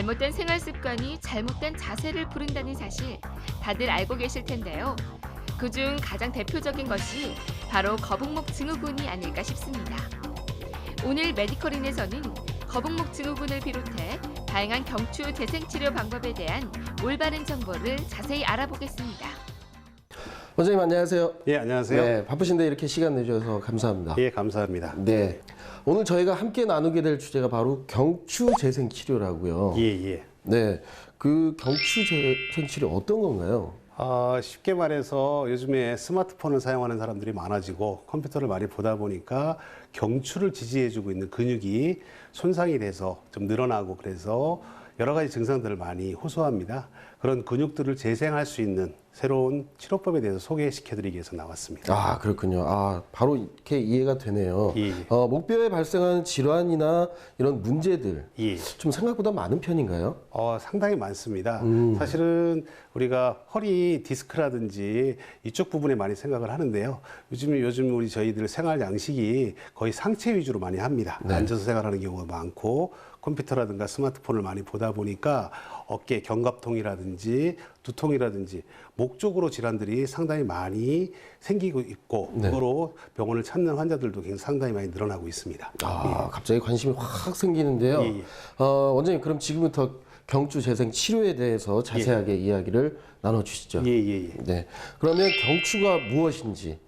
잘못된 생활 습관이 잘못된 자세를 부른다는 사실 다들 알고 계실 텐데요. 그중 가장 대표적인 것이 바로 거북목 증후군이 아닐까 싶습니다. 오늘 메디컬인에서는 거북목 증후군을 비롯해 다양한 경추 재생 치료 방법에 대한 올바른 정보를 자세히 알아보겠습니다. 원장님 안녕하세요. 예, 안녕하세요. 네, 바쁘신데 이렇게 시간 내주셔서 감사합니다. 예, 감사합니다. 네, 오늘 저희가 함께 나누게 될 주제가 바로 경추 재생 치료라고요. 예, 예. 네, 그 경추 재생 치료 어떤 건가요? 쉽게 말해서 요즘에 스마트폰을 사용하는 사람들이 많아지고 컴퓨터를 많이 보다 보니까 경추를 지지해주고 있는 근육이 손상이 돼서 좀 늘어나고 그래서 여러 가지 증상들을 많이 호소합니다. 그런 근육들을 재생할 수 있는 새로운 치료법에 대해서 소개시켜드리기 위해서 나왔습니다. 아, 그렇군요. 바로 이렇게 이해가 되네요. 예. 목뼈에 발생하는 질환이나 이런 문제들 예. 좀 생각보다 많은 편인가요? 상당히 많습니다. 사실은 우리가 허리 디스크라든지 이쪽 부분에 많이 생각을 하는데요. 요즘 우리 저희들 생활 양식이 거의 상체 위주로 많이 합니다. 네. 앉아서 생활하는 경우가 많고 컴퓨터라든가 스마트폰을 많이 보다 보니까 어깨 견갑통이라든지 두통이라든지 목 쪽으로 질환들이 상당히 많이 생기고 있고 네. 그거로 병원을 찾는 환자들도 굉장히 상당히 많이 늘어나고 있습니다. 갑자기 관심이 확 생기는데요. 예, 예. 원장님 그럼 지금부터 경추 재생 치료에 대해서 자세하게 이야기를 나눠주시죠. 예. 네. 그러면 경추가 무엇인지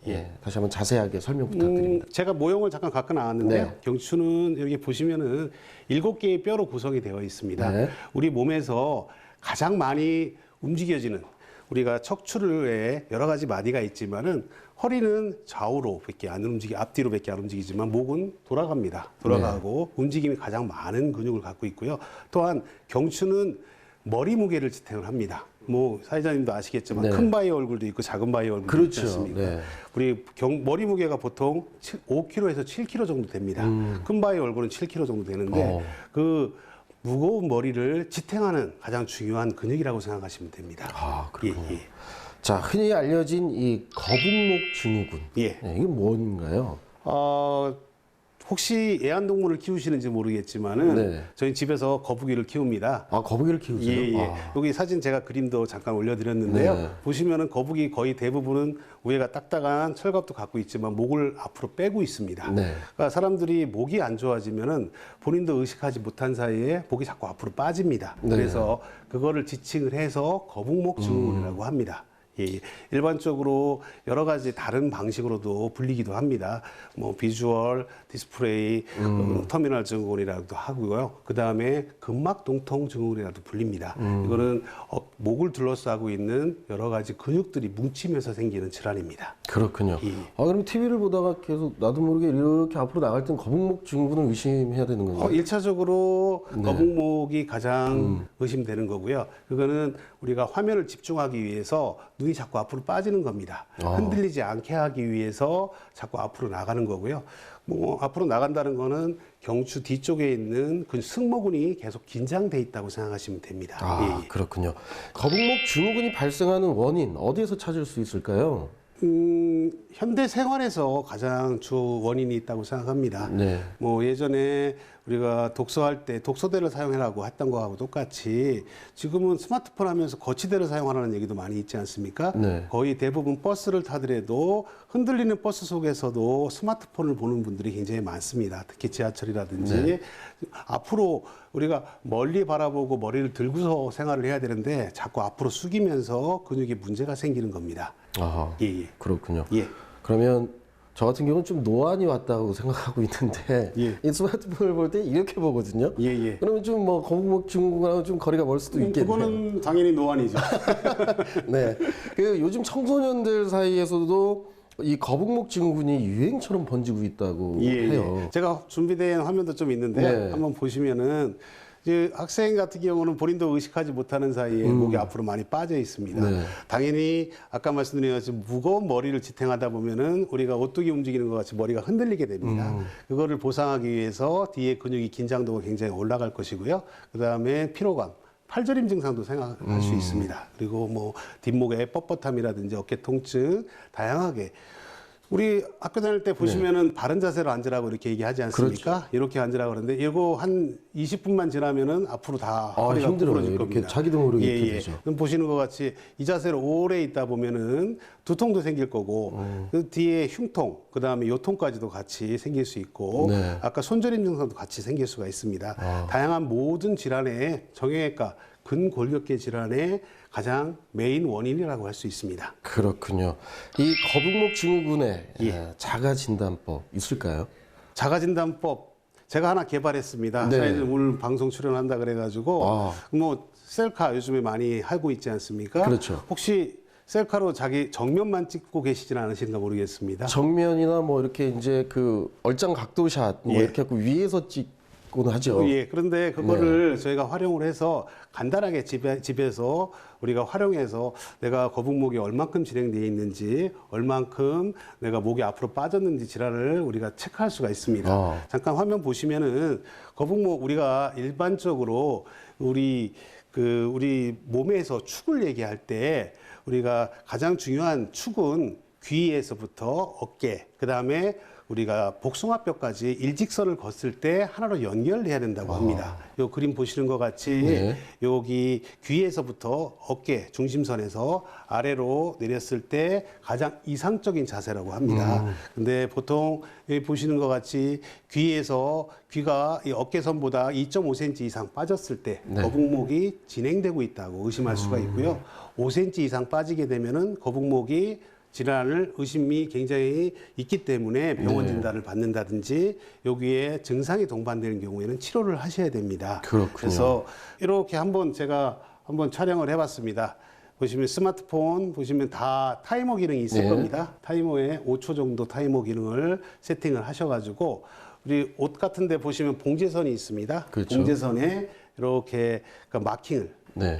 다시 한번 자세하게 설명 부탁드립니다. 제가 모형을 잠깐 갖고 나왔는데요. 네. 경추는 여기 보시면은 7개의 뼈로 구성이 되어 있습니다. 네. 우리 몸에서 가장 많이 움직여지는 우리가 척추에 여러 가지 마디가 있지만은 허리는 좌우로밖에 안 앞뒤로밖에 안 움직이지만 목은 돌아갑니다. 돌아가고 움직임이 가장 많은 근육을 갖고 있고요. 또한 경추는 머리 무게를 지탱을 합니다. 사회자님도 아시겠지만 큰 바위 얼굴도 있고 작은 바위 얼굴도 있지 않습니까? 네. 우리 머리 무게가 보통 5kg에서 7kg 정도 됩니다. 큰 바위 얼굴은 7kg 정도 되는데 그 무거운 머리를 지탱하는 가장 중요한 근육이라고 생각하시면 됩니다. 그렇군요. 예. 자, 흔히 알려진 이 거북목 증후군. 예. 네, 이게 뭔가요? 혹시 애완동물을 키우시는지 모르겠지만은 네. 저희 집에서 거북이를 키웁니다. 거북이를 키우세요? 예. 여기 사진 제가 그림도 잠깐 올려드렸는데요. 네. 보시면은 거북이 거의 대부분은 위에가 딱딱한 철갑도 갖고 있지만 목을 앞으로 빼고 있습니다. 네. 그러니까 사람들이 목이 안 좋아지면은 본인도 의식하지 못한 사이에 목이 자꾸 앞으로 빠집니다. 네. 그래서 그거를 지칭을 해서 거북목 증후군이라고 합니다. 예, 일반적으로 여러 가지 다른 방식으로도 불리기도 합니다. 비주얼 디스플레이 터미널 증후군이라고도 하고요. 그 다음에 근막 동통 증후군이라도 불립니다. 이거는 목을 둘러싸고 있는 여러 가지 근육들이 뭉치면서 생기는 질환입니다. 그렇군요. 예. 그럼 TV를 보다가 계속 나도 모르게 이렇게 앞으로 나갈 땐 거북목 증후군을 의심해야 되는 건가요? 1차적으로 거북목이 가장 의심되는 거고요. 그거는 우리가 화면을 집중하기 위해서 눈이 자꾸 앞으로 빠지는 겁니다. 흔들리지 않게 하기 위해서 자꾸 앞으로 나가는 거고요. 앞으로 나간다는 거는 경추 뒤쪽에 있는 그 승모근이 계속 긴장돼 있다고 생각하시면 됩니다. 예. 그렇군요. 거북목 증후군이 발생하는 원인 어디에서 찾을 수 있을까요? 현대 생활에서 가장 주 원인이 있다고 생각합니다. 네. 예전에 우리가 독서할 때 독서대를 사용하라고 했던 거하고 똑같이 지금은 스마트폰 하면서 거치대를 사용하라는 얘기도 많이 있지 않습니까? 네. 거의 대부분 버스를 타더라도 흔들리는 버스 속에서도 스마트폰을 보는 분들이 굉장히 많습니다. 특히 지하철이라든지 앞으로 우리가 멀리 바라보고 머리를 들고서 생활을 해야 되는데 자꾸 앞으로 숙이면서 근육에 문제가 생기는 겁니다. 예. 그렇군요. 예. 그러면 저 같은 경우는 좀 노안이 왔다고 생각하고 있는데 이 스마트폰을 볼 때 이렇게 보거든요. 예. 그러면 좀 거북목 증후군하고 좀 거리가 멀 수도 있겠네요. 그거는 당연히 노안이죠. 네. 요즘 청소년들 사이에서도 이 거북목 증후군이 유행처럼 번지고 있다고 해요. 제가 준비된 화면도 좀 있는데 한번 보시면은 이제 학생 같은 경우는 본인도 의식하지 못하는 사이에 목이 앞으로 많이 빠져 있습니다. 네. 당연히 아까 말씀드린 것처럼 무거운 머리를 지탱하다 보면은 우리가 오뚜기 움직이는 것 같이 머리가 흔들리게 됩니다. 그거를 보상하기 위해서 뒤에 근육이 긴장도가 굉장히 올라갈 것이고요. 그 다음에 피로감. 팔저림 증상도 생각할 수 있습니다. 그리고 뒷목의 뻣뻣함이라든지 어깨 통증 다양하게 우리 학교 다닐 때 보시면은 바른 자세로 앉으라고 이렇게 얘기하지 않습니까? 이렇게 앉으라고 그러는데 이거 한 20분만 지나면은 앞으로 다 허리가 힘들어요. 구부러질 이렇게 겁니다. 자기도 모르게 이렇게 예. 되죠. 그럼 보시는 것 같이 이 자세로 오래 있다 보면은 두통도 생길 거고 그 뒤에 흉통, 그다음에 요통까지도 같이 생길 수 있고 네. 아까 손저림 증상도 같이 생길 수가 있습니다. 다양한 모든 질환의 정형외과 근골격계 질환의 가장 메인 원인이라고 할 수 있습니다. 그렇군요. 이 거북목 증후군의 자가 진단법 있을까요? 자가진단법 제가 하나 개발했습니다. 네. 사회는 오늘 방송 출연한다 그래가지고 뭐 셀카 요즘에 많이 하고 있지 않습니까? 그렇죠. 혹시 셀카로 자기 정면만 찍고 계시지는 않으신가 모르겠습니다. 정면이나 뭐 이렇게 이제 그 얼짱 각도샷 뭐 예. 이렇게 하고 위에서 찍곤 하죠. 예, 그런데 그거를 저희가 활용을 해서 간단하게 집에서 우리가 활용해서 내가 거북목이 얼만큼 진행되어 있는지, 얼만큼 내가 목이 앞으로 빠졌는지 질환을 우리가 체크할 수가 있습니다. 잠깐 화면 보시면은 거북목 우리가 일반적으로 우리 몸에서 축을 얘기할 때 우리가 가장 중요한 축은 귀에서부터 어깨, 그 다음에 우리가 복숭아뼈까지 일직선을 걷을 때 하나로 연결해야 된다고 합니다. 요 그림 보시는 것 같이 여기 귀에서부터 어깨 중심선에서 아래로 내렸을 때 가장 이상적인 자세라고 합니다. 근데 보통 여기 보시는 것 같이 귀가 이 어깨선보다 2.5cm 이상 빠졌을 때 거북목이 진행되고 있다고 의심할 수가 있고요. 5cm 이상 빠지게 되면은 거북목이 질환을 의심이 굉장히 있기 때문에 병원 진단을 받는다든지 여기에 증상이 동반되는 경우에는 치료를 하셔야 됩니다. 그렇군요. 그래서 이렇게 제가 한번 촬영을 해봤습니다. 보시면 스마트폰 보시면 다 타이머 기능이 있을 겁니다. 타이머에 5초 정도 타이머 기능을 세팅을 하셔가지고 우리 옷 같은 데 보시면 봉제선이 있습니다. 그렇죠. 봉제선에 이렇게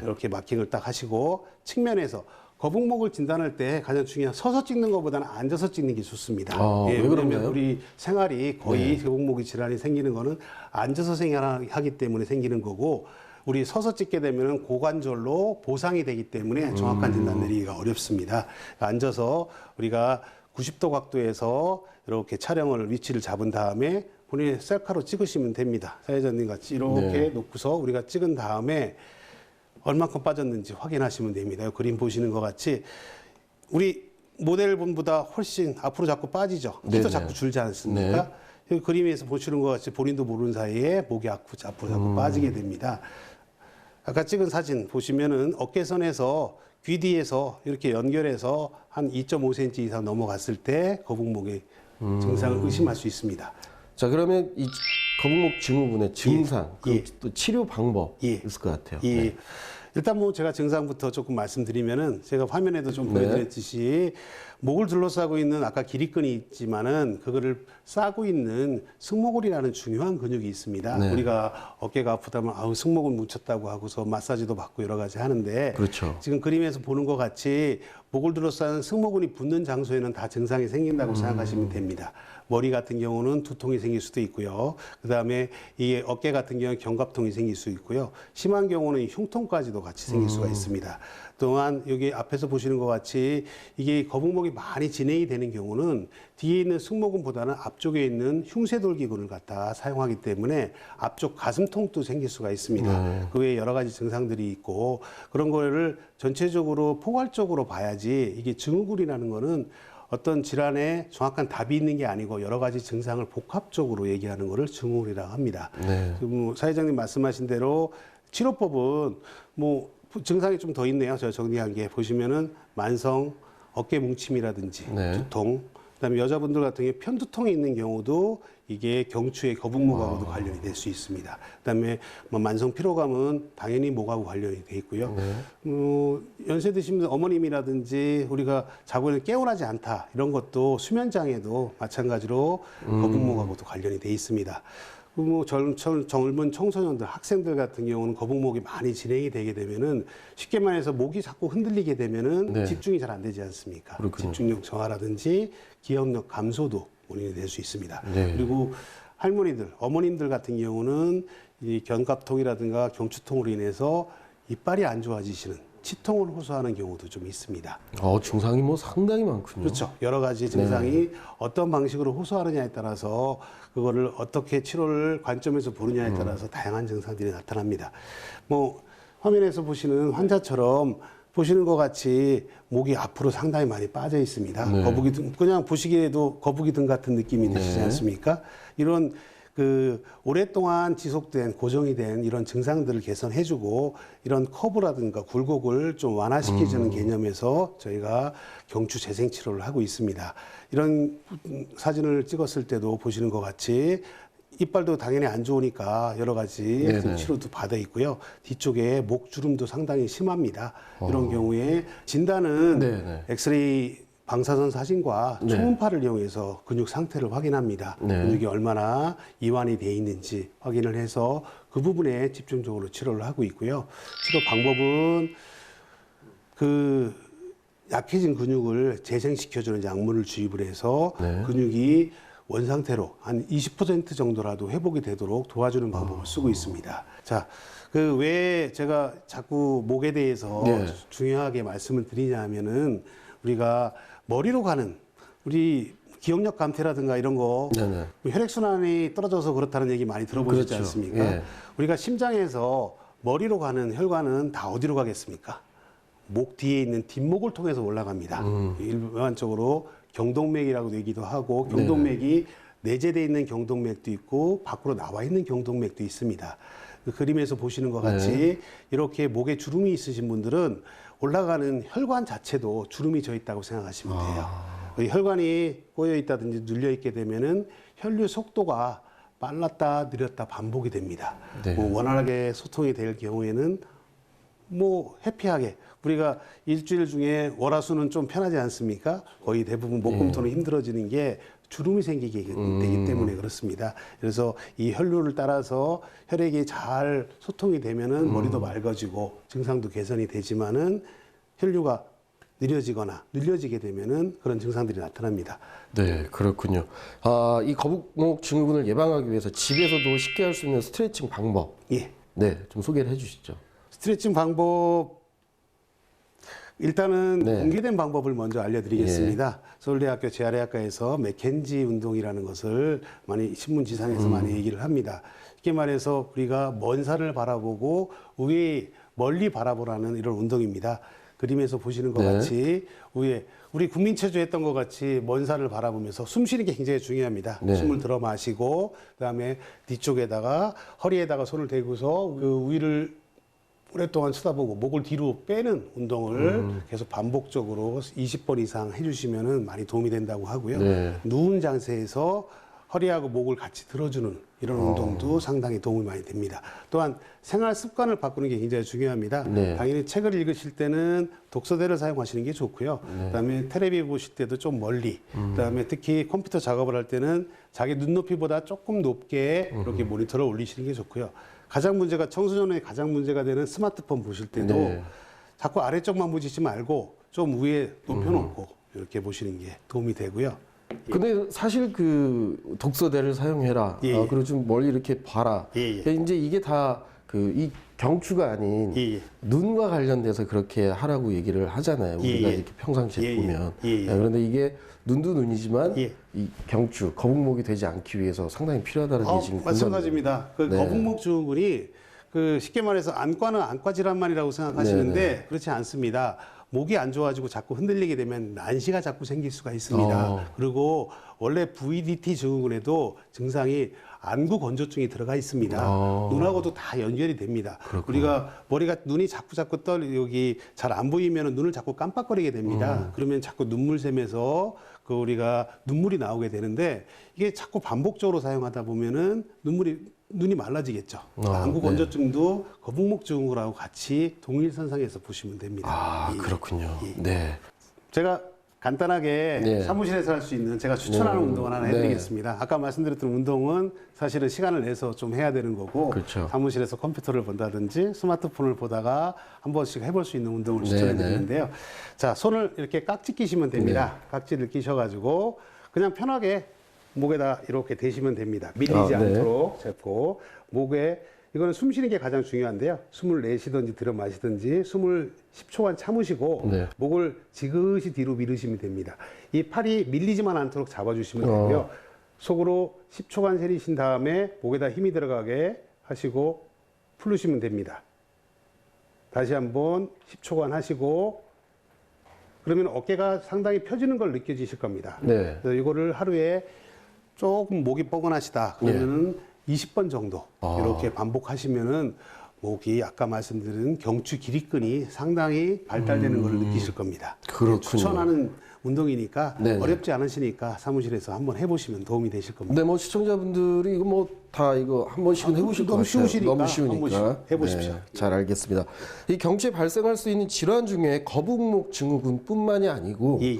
이렇게 마킹을 딱 하시고 측면에서 거북목을 진단할 때 가장 중요한 서서 찍는 것보다는 앉아서 찍는 게 좋습니다. 왜 왜냐하면 그런가요? 우리 생활이 거의 거북목이 질환이 생기는 거는 앉아서 생활하기 때문에 생기는 거고 우리 서서 찍게 되면 고관절로 보상이 되기 때문에 정확한 진단 내리기가 어렵습니다. 앉아서 우리가 90도 각도에서 이렇게 촬영을 위치를 잡은 다음에 본인의 셀카로 찍으시면 됩니다. 사회자님 같이 이렇게 놓고서 우리가 찍은 다음에 얼만큼 빠졌는지 확인하시면 됩니다. 그림 보시는 것 같이 우리 모델분보다 훨씬 앞으로 자꾸 빠지죠. 키도 자꾸 줄지 않습니까? 이 그림에서 보시는 것 같이 본인도 모르는 사이에 목이 앞으로 자꾸 빠지게 됩니다. 아까 찍은 사진 보시면은 어깨선에서 귀 뒤에서 이렇게 연결해서 한 2.5cm 이상 넘어갔을 때 거북목의 증상을 의심할 수 있습니다. 자, 그러면 이 거북목 증후군의 증상, 또 치료 방법 있을 것 같아요. 일단 뭐 제가 증상부터 조금 말씀드리면은 제가 화면에도 좀 보여드렸듯이 목을 둘러싸고 있는 아까 기립근이 있지만은 그거를 싸고 있는 승모근이라는 중요한 근육이 있습니다. 우리가 어깨가 아프다면 승모근 뭉쳤다고 하고서 마사지도 받고 여러 가지 하는데 그렇죠. 지금 그림에서 보는 것 같이 목을 둘러싸는 승모근이 붙는 장소에는 다 증상이 생긴다고 생각하시면 됩니다. 머리 같은 경우는 두통이 생길 수도 있고요. 그다음에 이 어깨 같은 경우는 견갑통이 생길 수 있고요. 심한 경우는 흉통까지도 같이 생길 수가 있습니다. 또한 여기 앞에서 보시는 것 같이 이게 거북목이 많이 진행이 되는 경우는 뒤에 있는 승모근보다는 앞쪽에 있는 흉쇄돌기근을 갖다 사용하기 때문에 앞쪽 가슴통도 생길 수가 있습니다. 그 외에 여러 가지 증상들이 있고 그런 거를 전체적으로 포괄적으로 봐야지 이게 증후군이라는 거는 어떤 질환에 정확한 답이 있는 게 아니고 여러 가지 증상을 복합적으로 얘기하는 것을 증후군이라고 합니다. 뭐 사회자님 말씀하신 대로 치료법은 뭐 증상이 좀 더 있네요. 제가 정리한 게 보시면은 만성 어깨 뭉침이라든지 두통, 그다음에 여자분들 같은 경우에 편두통이 있는 경우도 이게 경추의 거북목하고도 관련이 될 수 있습니다. 그다음에 뭐 만성 피로감은 당연히 목하고 관련이 돼 있고요. 연세 드신 어머님이라든지 우리가 자고 있는 깨어나지 않다 이런 것도 수면 장애도 마찬가지로 거북목하고도 관련이 돼 있습니다. 뭐 젊은 청소년들, 학생들 같은 경우는 거북목이 많이 진행이 되게 되면은 쉽게 말해서 목이 자꾸 흔들리게 되면은 집중이 잘 안 되지 않습니까? 집중력 저하라든지 기억력 감소도 원인이 될 수 있습니다. 그리고 할머니들, 어머님들 같은 경우는 이 견갑통이라든가 경추통으로 인해서 이빨이 안 좋아지시는 치통을 호소하는 경우도 좀 있습니다. 증상이 뭐 상당히 많군요. 그렇죠. 여러 가지 증상이 어떤 방식으로 호소하느냐에 따라서 그거를 어떻게 치료를 관점에서 보느냐에 따라서 다양한 증상들이 나타납니다. 뭐 화면에서 보시는 환자처럼 보시는 것 같이 목이 앞으로 상당히 많이 빠져 있습니다. 네. 거북이 등, 그냥 보시기에도 거북이 등 같은 느낌이 드시지 네. 않습니까? 이런 오랫동안 지속된 고정이 된 이런 증상들을 개선해주고 이런 커브라든가 굴곡을 좀 완화시켜주는 개념에서 저희가 경추 재생 치료를 하고 있습니다. 이런 사진을 찍었을 때도 보시는 것 같이 이빨도 당연히 안 좋으니까 여러 가지 치료도 받아 있고요. 뒤쪽에 목 주름도 상당히 심합니다. 이런 경우에 진단은 엑스레이 방사선 사진과 초음파를 이용해서 근육 상태를 확인합니다. 근육이 얼마나 이완이 돼 있는지 확인을 해서 그 부분에 집중적으로 치료를 하고 있고요. 치료 방법은 약해진 근육을 재생시켜주는 약물을 주입을 해서 근육이 원상태로 한 20% 정도라도 회복이 되도록 도와주는 방법을 쓰고 있습니다. 자, 왜 제가 자꾸 목에 대해서 중요하게 말씀을 드리냐 하면은 우리가 머리로 가는 우리 기억력 감퇴라든가 이런 거 혈액순환이 떨어져서 그렇다는 얘기 많이 들어보셨지 않습니까? 우리가 심장에서 머리로 가는 혈관은 다 어디로 가겠습니까? 목 뒤에 있는 뒷목을 통해서 올라갑니다. 일반적으로 경동맥이라고 얘기도 하고 경동맥이 내재되어 있는 경동맥도 있고 밖으로 나와 있는 경동맥도 있습니다. 그 그림에서 보시는 것 같이 이렇게 목에 주름이 있으신 분들은 올라가는 혈관 자체도 주름이 져 있다고 생각하시면 돼요. 이 혈관이 꼬여 있다든지 눌려 있게 되면은 혈류 속도가 빨랐다 느렸다 반복이 됩니다. 원활하게 소통이 될 경우에는 해피하게 우리가 일주일 중에 월화수는 좀 편하지 않습니까? 거의 대부분 목금토는 힘들어지는 게 주름이 생기게 되기 때문에 그렇습니다. 그래서 이 혈류를 따라서 혈액이 잘 소통이 되면은 머리도 맑아지고 증상도 개선이 되지만은 혈류가 느려지거나 늘려지게 되면은 그런 증상들이 나타납니다. 네, 그렇군요. 이 거북목 증후군을 예방하기 위해서 집에서도 쉽게 할 수 있는 스트레칭 방법. 좀 소개를 해주시죠. 스트레칭 방법 일단은 공개된 방법을 먼저 알려드리겠습니다. 서울대학교 재활의학과에서 맥켄지 운동이라는 것을 많이 신문지상에서 많이 얘기를 합니다. 쉽게 말해서 우리가 먼 산을 바라보고 위에 멀리 바라보라는 이런 운동입니다. 그림에서 보시는 것 같이 위에 우리 국민체조 했던 것 같이 먼 산을 바라보면서 숨 쉬는 게 굉장히 중요합니다. 숨을 들어 마시고 그다음에 뒤쪽에다가 허리에다가 손을 대고서 그 위를 오랫동안 쳐다보고 목을 뒤로 빼는 운동을 계속 반복적으로 20번 이상 해주시면 많이 도움이 된다고 하고요. 누운 자세에서 허리하고 목을 같이 들어주는 이런 운동도 상당히 도움이 많이 됩니다. 또한 생활 습관을 바꾸는 게 굉장히 중요합니다. 당연히 책을 읽으실 때는 독서대를 사용하시는 게 좋고요. 그다음에 텔레비 보실 때도 좀 멀리, 그다음에 특히 컴퓨터 작업을 할 때는 자기 눈높이보다 조금 높게 이렇게 모니터를 올리시는 게 좋고요. 청소년의 가장 문제가 되는 스마트폰 보실 때도 자꾸 아래쪽만 보시지 말고 좀 위에 높여놓고 이렇게 보시는 게 도움이 되고요. 근데 사실 독서대를 사용해라. 그리고 좀 멀리 이렇게 봐라. 이제 이게 다 이 경추가 아닌 눈과 관련돼서 그렇게 하라고 얘기를 하잖아요. 우리가 이렇게 평상시에 보면. 그런데 이게 눈도 눈이지만 이 경추, 거북목이 되지 않기 위해서 상당히 필요하다는 얘기인 마찬가지입니다. 거북목 증후군이 쉽게 말해서 안과는 안과 질환만이라고 생각하시는데 그렇지 않습니다. 목이 안 좋아지고 자꾸 흔들리게 되면 난시가 자꾸 생길 수가 있습니다. 그리고 원래 VDT 증후군에도 증상이 안구 건조증이 들어가 있습니다. 눈하고도 다 연결이 됩니다. 우리가 눈이 자꾸 여기 잘 안 보이면 눈을 자꾸 깜빡거리게 됩니다. 그러면 자꾸 눈물 샘에서 우리가 눈물이 나오게 되는데 이게 자꾸 반복적으로 사용하다 보면은 눈이 말라지겠죠. 안구 건조증도 거북목 증후군하고 같이 동일선상에서 보시면 됩니다. 그렇군요. 제가 간단하게 사무실에서 할 수 있는 제가 추천하는 운동을 하나 해드리겠습니다. 아까 말씀드렸던 운동은 사실은 시간을 내서 좀 해야 되는 거고 사무실에서 컴퓨터를 본다든지 스마트폰을 보다가 한 번씩 해볼 수 있는 운동을 추천해 드리는데요. 자, 손을 이렇게 깍지 끼시면 됩니다. 깍지를 끼셔가지고 그냥 편하게 목에다 이렇게 대시면 됩니다. 밀리지 않도록 잡고 목에 이거는 숨 쉬는 게 가장 중요한데요. 숨을 내쉬든지 들여 마시든지 숨을 10초간 참으시고 네. 목을 지그시 뒤로 밀으시면 됩니다. 이 팔이 밀리지만 않도록 잡아주시면 되고요. 속으로 10초간 세리신 다음에 목에다 힘이 들어가게 하시고 풀으시면 됩니다. 다시 한번 10초간 하시고 그러면 어깨가 상당히 펴지는 걸 느껴지실 겁니다. 네. 그래서 이거를 하루에 조금 목이 뻐근하시다 그러면은 20번 정도 이렇게 반복하시면은 목이 아까 말씀드린 경추 기립근이 상당히 발달되는 걸 느끼실 겁니다. 그렇군요. 추천하는 운동이니까 네네. 어렵지 않으시니까 사무실에서 한번 해보시면 도움이 되실 겁니다. 네, 뭐 시청자분들이 이거 뭐 다 이거 한 번씩은 해보실 것 너무 같아요. 쉬우시니까 너무 한 쉬우니까 번씩 해보십시오. 네, 잘 알겠습니다. 이 경추에 발생할 수 있는 질환 중에 거북목 증후군뿐만이 아니고 예, 예.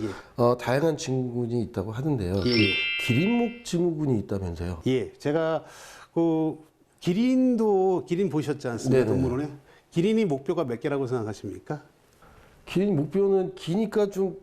다양한 증후군이 있다고 하던데요. 예, 그 예. 기린목 증후군이 있다면서요? 예, 제가 그 기린 보셨지 않습니까? 네네. 동물원에 기린이 목표가 몇 개라고 생각하십니까? 기린 목표는 기니까 좀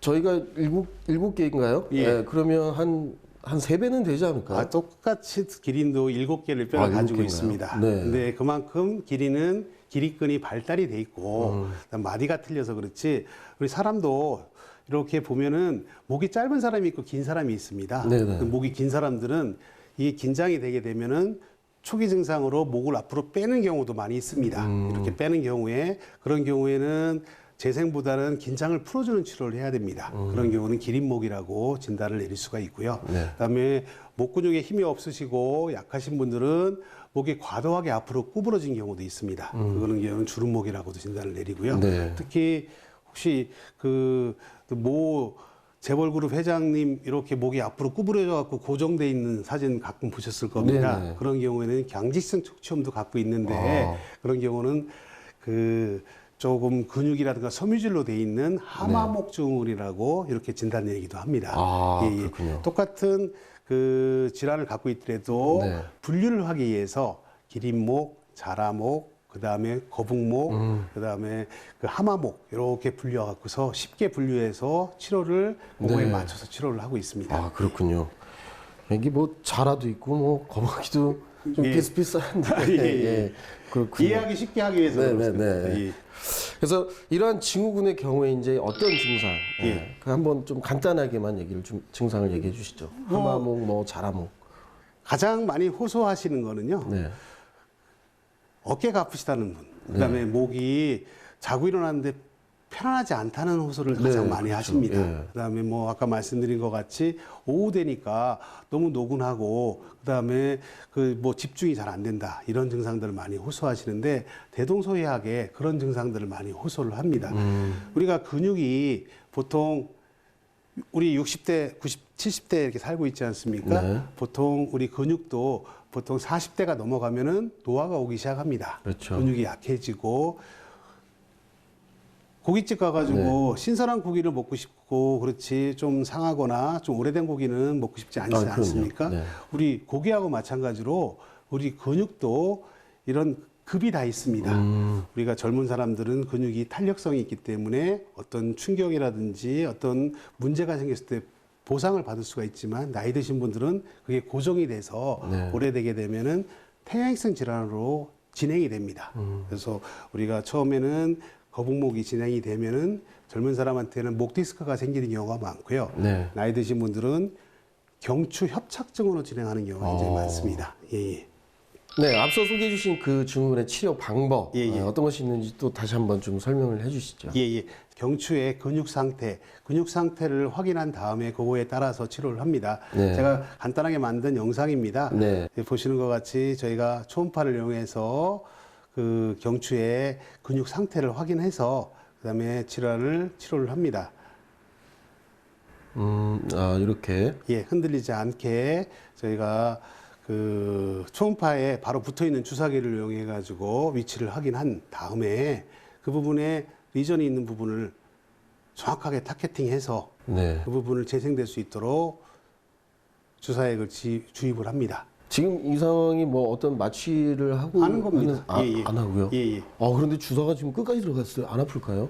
저희가 일곱 개인가요? 예. 네, 그러면 한 3배는 되지 않을까요? 똑같이 기린도 7개를 뼈를 일곱 가지고 개인가요? 있습니다. 네. 근데 그만큼 기린은 기립근이 발달이 돼 있고 그다음 마디가 틀려서 그렇지 우리 사람도 이렇게 보면은 목이 짧은 사람이 있고 긴 사람이 있습니다. 네네. 그 목이 긴 사람들은 이게 긴장이 되게 되면은 초기 증상으로 목을 앞으로 빼는 경우도 많이 있습니다. 이렇게 빼는 경우에 그런 경우에는 재생보다는 긴장을 풀어주는 치료를 해야 됩니다. 그런 경우는 기린목이라고 진단을 내릴 수가 있고요. 네. 그다음에 목 근육에 힘이 없으시고 약하신 분들은 목이 과도하게 앞으로 구부러진 경우도 있습니다. 그거는 경우는 주름목이라고도 진단을 내리고요. 네. 특히 혹시 모 재벌그룹 회장님 이렇게 목이 앞으로 구부러져 갖고 고정돼 있는 사진 가끔 보셨을 겁니다. 네네. 그런 경우에는 경직성 척추염도 갖고 있는데 그런 경우는 조금 근육이라든가 섬유질로 돼 있는 하마목 증후군이라고 이렇게 진단 내리기도 합니다. 그렇군요. 똑같은 질환을 갖고 있더라도 네. 분류를 하기 위해서 기린목, 자라목, 그다음에 거북목, 그다음에 하마목 이렇게 분류해 갖고서 쉽게 분류해서 치료를 그거에 네. 맞춰서 치료를 하고 있습니다. 그렇군요. 여기 뭐 자라도 있고 뭐 거북이도 좀 예. 비슷비슷한데 예. 그렇군요. 이해하기 쉽게 하기 위해서 네, 그렇습니다. 네, 네. 예. 그래서 이러한 증후군의 경우에 이제 어떤 증상, 예. 그 한번 좀 간단하게만 증상을 얘기해 주시죠. 하마목, 뭐 자라목. 가장 많이 호소하시는 거는요. 네. 어깨가 아프시다는 분, 그다음에 목이 자고 일어났는데 편안하지 않다는 호소를 가장 네, 많이 그렇죠. 하십니다. 예. 그다음에 뭐 아까 말씀드린 것 같이 오후 되니까 너무 노곤하고 그다음에 뭐 집중이 잘 안 된다 이런 증상들을 많이 호소하시는데 대동소이하게 그런 증상들을 많이 호소를 합니다. 우리가 근육이 보통 우리 60대, 90, 70대 이렇게 살고 있지 않습니까? 네. 보통 우리 근육도 보통 40대가 넘어가면은 노화가 오기 시작합니다. 그렇죠. 근육이 약해지고 고깃집 가가지고 신선한 고기를 먹고 싶고 그렇지 좀 상하거나 좀 오래된 고기는 먹고 싶지 않지 그럼요. 않습니까? 네. 우리 고기하고 마찬가지로 우리 근육도 이런 급이 다 있습니다. 우리가 젊은 사람들은 근육이 탄력성이 있기 때문에 어떤 충격이라든지 어떤 문제가 생겼을 때 보상을 받을 수가 있지만 나이 드신 분들은 그게 고정이 돼서 네. 오래되게 되면은 퇴행성 질환으로 진행이 됩니다. 그래서 우리가 처음에는 거북목이 진행이 되면은 젊은 사람한테는 목 디스크가 생기는 경우가 많고요. 네. 나이 드신 분들은 경추 협착증으로 진행하는 경우가 굉장히 많습니다. 예. 네, 앞서 소개해 주신 그 증후군의 치료 방법 예, 예. 어떤 것이 있는지 또 다시 한번 좀 설명을 해 주시죠. 예. 경추의 근육 상태를 확인한 다음에 그거에 따라서 치료를 합니다. 네. 제가 간단하게 만든 영상입니다. 네. 보시는 것 같이 저희가 초음파를 이용해서 그 경추의 근육 상태를 확인해서 그다음에 치료를 합니다. 이렇게. 예, 흔들리지 않게 저희가 그 초음파에 바로 붙어 있는 주사기를 이용해 가지고 위치를 확인한 다음에 그 부분에 리전이 있는 부분을 정확하게 타겟팅해서 네. 그 부분을 재생될 수 있도록 주사액을 주입을 합니다. 지금 이 상황이 뭐 어떤 마취를 하고 하는 겁니다. 안 하고요. 예. 그런데 주사가 지금 끝까지 들어갔어요. 안 아플까요?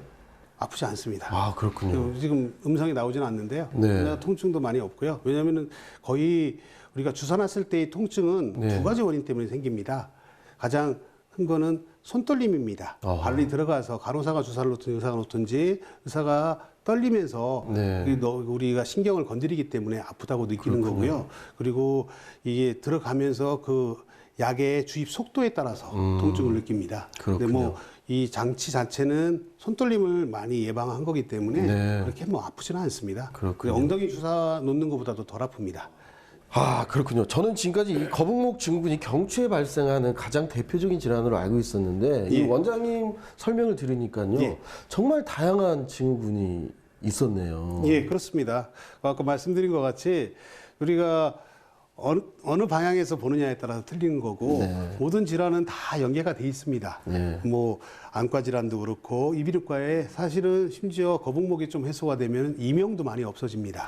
아프지 않습니다. 그렇군요. 지금 음성이 나오지는 않는데요. 네. 통증도 많이 없고요. 왜냐하면 거의 우리가 주사 놨을 때의 통증은 네. 두 가지 원인 때문에 생깁니다. 가장 큰 거는 손떨림입니다. 어. 관리 들어가서 간호사가 주사를 놓든지 의사가 놓든지 의사가 떨리면서 네. 우리가 신경을 건드리기 때문에 아프다고 느끼는 거고요. 그리고 이게 들어가면서 그 약의 주입 속도에 따라서 통증을 느낍니다. 근데 그렇군요. 뭐 이 장치 자체는 손떨림을 많이 예방한 거기 때문에 네. 그렇게 뭐 아프지는 않습니다. 그렇군요. 엉덩이 주사 놓는 것보다도 덜 아픕니다. 아, 그렇군요. 저는 지금까지 이 거북목 증후군이 경추에 발생하는 가장 대표적인 질환으로 알고 있었는데 이 예. 원장님 설명을 들으니까요. 예. 정말 다양한 증후군이 있었네요. 예, 그렇습니다. 아까 말씀드린 것 같이 우리가 어느 방향에서 보느냐에 따라서 틀리는 거고 네. 모든 질환은 다 연계가 돼 있습니다. 네. 뭐 안과 질환도 그렇고 이비인후과에 사실은 심지어 거북목이 좀 해소가 되면 이명도 많이 없어집니다.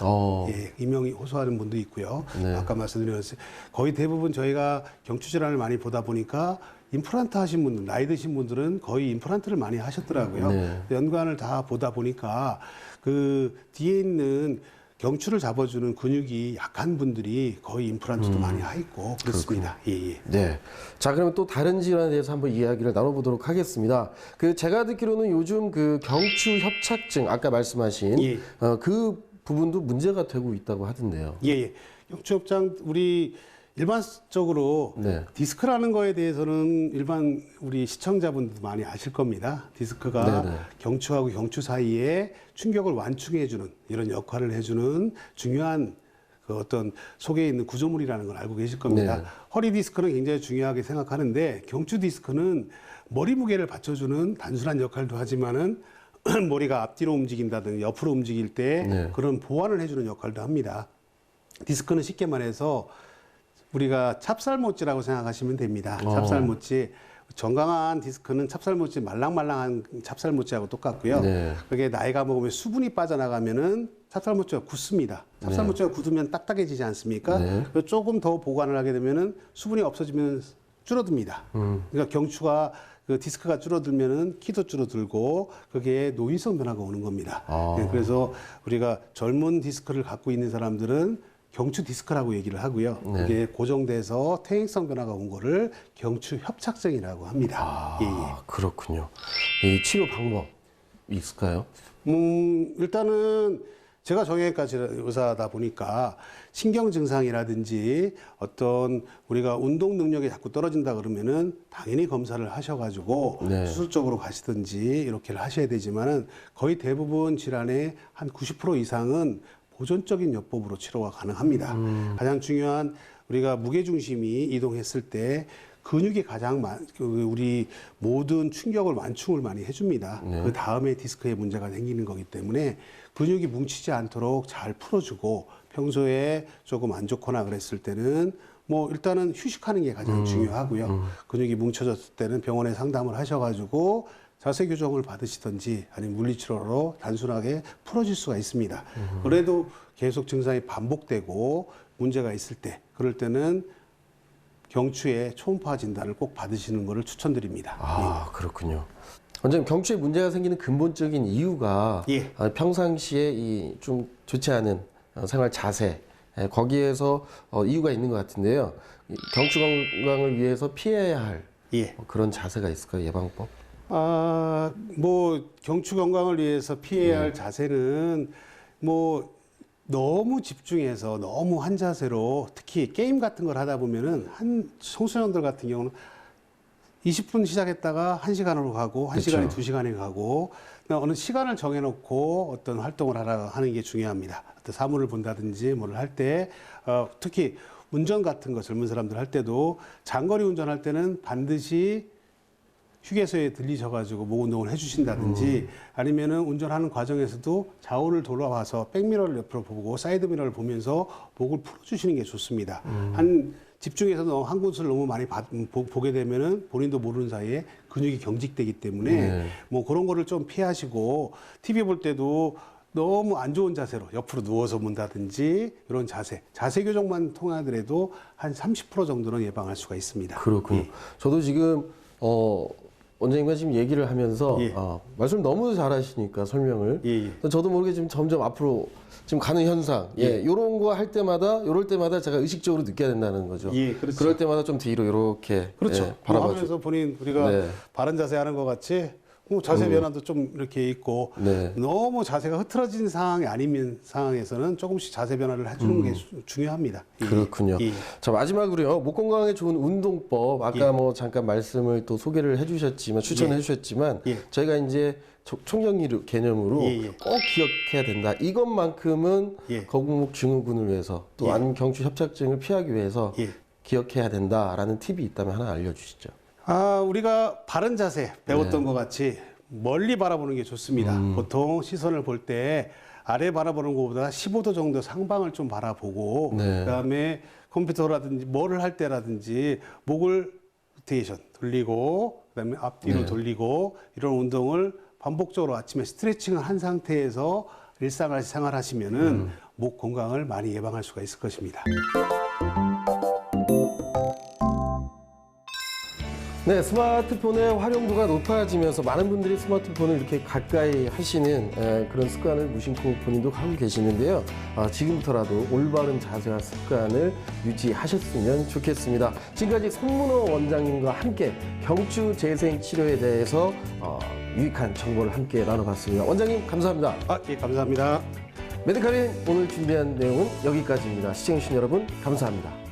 예, 이명이 호소하는 분도 있고요. 네. 아까 말씀드린 것처럼 거의 대부분 저희가 경추 질환을 많이 보다 보니까 임플란트 하신 분들, 나이 드신 분들은 거의 임플란트를 많이 하셨더라고요. 네. 연관을 다 보다 보니까 그 뒤에 있는 경추를 잡아주는 근육이 약한 분들이 거의 임플란트도 많이 하 있고 그렇습니다. 예, 예. 네. 자, 그러면 또 다른 질환에 대해서 한번 이야기를 나눠보도록 하겠습니다. 그 제가 듣기로는 요즘 그 경추 협착증 아까 말씀하신 예. 그 부분도 문제가 되고 있다고 하던데요. 예, 예. 경추협장 우리 일반적으로 네. 디스크라는 거에 대해서는 일반 우리 시청자분들도 많이 아실 겁니다. 디스크가 네네. 경추하고 경추 사이에 충격을 완충해주는 이런 역할을 해주는 중요한 그 어떤 속에 있는 구조물이라는 걸 알고 계실 겁니다. 네. 허리 디스크는 굉장히 중요하게 생각하는데 경추 디스크는 머리 무게를 받쳐주는 단순한 역할도 하지만은 머리가 앞뒤로 움직인다든지 옆으로 움직일 때 네. 그런 보완을 해주는 역할도 합니다. 디스크는 쉽게 말해서 우리가 찹쌀모찌라고 생각하시면 됩니다. 찹쌀모찌. 건강한 디스크는 찹쌀모찌, 말랑말랑한 찹쌀모찌하고 똑같고요. 네. 그게 나이가 먹으면 수분이 빠져나가면은 찹쌀모찌가 굳습니다. 찹쌀모찌가 굳으면 딱딱해지지 않습니까? 네. 그래서 조금 더 보관을 하게 되면은 수분이 없어지면 줄어듭니다. 그러니까 경추가 그 디스크가 줄어들면은 키도 줄어들고 그게 노인성 변화가 오는 겁니다. 네, 그래서 우리가 젊은 디스크를 갖고 있는 사람들은 경추 디스크라고 얘기를 하고요. 네. 그게 고정돼서 퇴행성 변화가 온 거를 경추 협착증이라고 합니다. 예, 예. 그렇군요. 이 치료 방법이 있을까요? 일단은 제가 정형외과 의사다 보니까 신경 증상이라든지 어떤 우리가 운동 능력이 자꾸 떨어진다 그러면은 당연히 검사를 하셔가지고 네. 수술 쪽으로 가시든지 이렇게를 하셔야 되지만은 거의 대부분 질환의 한 90% 이상은 보존적인 요법으로 치료가 가능합니다. 가장 중요한 우리가 무게중심이 이동했을 때 근육이 가장 우리 모든 충격을 완충을 많이 해줍니다. 네. 그 다음에 디스크에 문제가 생기는 거기 때문에 근육이 뭉치지 않도록 잘 풀어주고 평소에 조금 안 좋거나 그랬을 때는 뭐 일단은 휴식하는 게 가장 중요하고요. 근육이 뭉쳐졌을 때는 병원에 상담을 하셔가지고 자세 교정을 받으시든지 아니면 물리치료로 단순하게 풀어질 수가 있습니다. 그래도 계속 증상이 반복되고 문제가 있을 때 그럴 때는 경추의 초음파 진단을 꼭 받으시는 것을 추천드립니다. 아, 그렇군요. 원장님, 경추에 문제가 생기는 근본적인 이유가 예. 평상시에 이 좀 좋지 않은 생활 자세 거기에서 이유가 있는 것 같은데요. 이 경추 건강을 위해서 피해야 할 예. 그런 자세가 있을까요? 예방법? 뭐 경추 건강을 위해서 피해야 할 자세는 뭐 너무 집중해서 너무 한 자세로 특히 게임 같은 걸 하다 보면은 한 청소년들 같은 경우는 20분 시작했다가 1시간으로 가고 1시간에 그렇죠. 2시간에 가고 어느 시간을 정해놓고 어떤 활동을 하는 게 중요합니다. 어떤 사물을 본다든지 뭐를 할 때 특히 운전 같은 거 젊은 사람들 할 때도 장거리 운전할 때는 반드시 휴게소에 들리셔가지고 목 운동을 해주신다든지 아니면은 운전하는 과정에서도 좌우를 돌아와서 백미러를 옆으로 보고 사이드미러를 보면서 목을 풀어주시는 게 좋습니다. 한 집중해서 한 곳을 너무 많이 보게 되면은 본인도 모르는 사이에 근육이 경직되기 때문에 네. 뭐 그런 거를 좀 피하시고 TV 볼 때도 너무 안 좋은 자세로 옆으로 누워서 본다든지 이런 자세 교정만 통하더라도 한 30% 정도는 예방할 수가 있습니다. 그렇군요. 예. 저도 지금 원장님과 지금 얘기를 하면서 예. 말씀 너무 잘하시니까 설명을 저도 모르게 지금 점점 앞으로 지금 가는 현상 요런 거 할 때마다 요럴 때마다 제가 의식적으로 느껴야 된다는 거죠. 그렇죠. 그럴 때마다 좀 뒤로 이렇게 그렇죠. 바라봐 하면서 본인 우리가 네. 바른 자세 하는 것 같이 자세 변화도 좀 이렇게 있고 네. 너무 자세가 흐트러진 상황이 아니면 상황에서는 조금씩 자세 변화를 해주는 게 중요합니다. 그렇군요. 자, 마지막으로요. 목 건강에 좋은 운동법 아까 뭐 잠깐 말씀을 또 소개를 해주셨지만 추천해 주셨지만 저희가 이제 총정리 개념으로 꼭 기억해야 된다. 이것만큼은 거북목 증후군을 위해서 또 안경추 협착증을 피하기 위해서 기억해야 된다라는 팁이 있다면 하나 알려주시죠. 우리가 바른 자세 배웠던 것 같이 멀리 바라보는 게 좋습니다. 보통 시선을 볼 때 아래 바라보는 것보다 15도 정도 상방을 좀 바라보고 그다음에 컴퓨터라든지 뭐를 할 때라든지 목을 로테이션 돌리고 그다음에 앞뒤로 돌리고 이런 운동을 반복적으로 아침에 스트레칭을 한 상태에서 일상을 생활하시면은 목 건강을 많이 예방할 수가 있을 것입니다. 네, 스마트폰의 활용도가 높아지면서 많은 분들이 스마트폰을 이렇게 가까이 하시는 그런 습관을 무심코 본인도 하고 계시는데요. 지금부터라도 올바른 자세와 습관을 유지하셨으면 좋겠습니다. 지금까지 손문호 원장님과 함께 경추 재생 치료에 대해서 유익한 정보를 함께 나눠봤습니다. 원장님 감사합니다. 예, 감사합니다. 메디칼인 오늘 준비한 내용은 여기까지입니다. 시청해주신 여러분 감사합니다.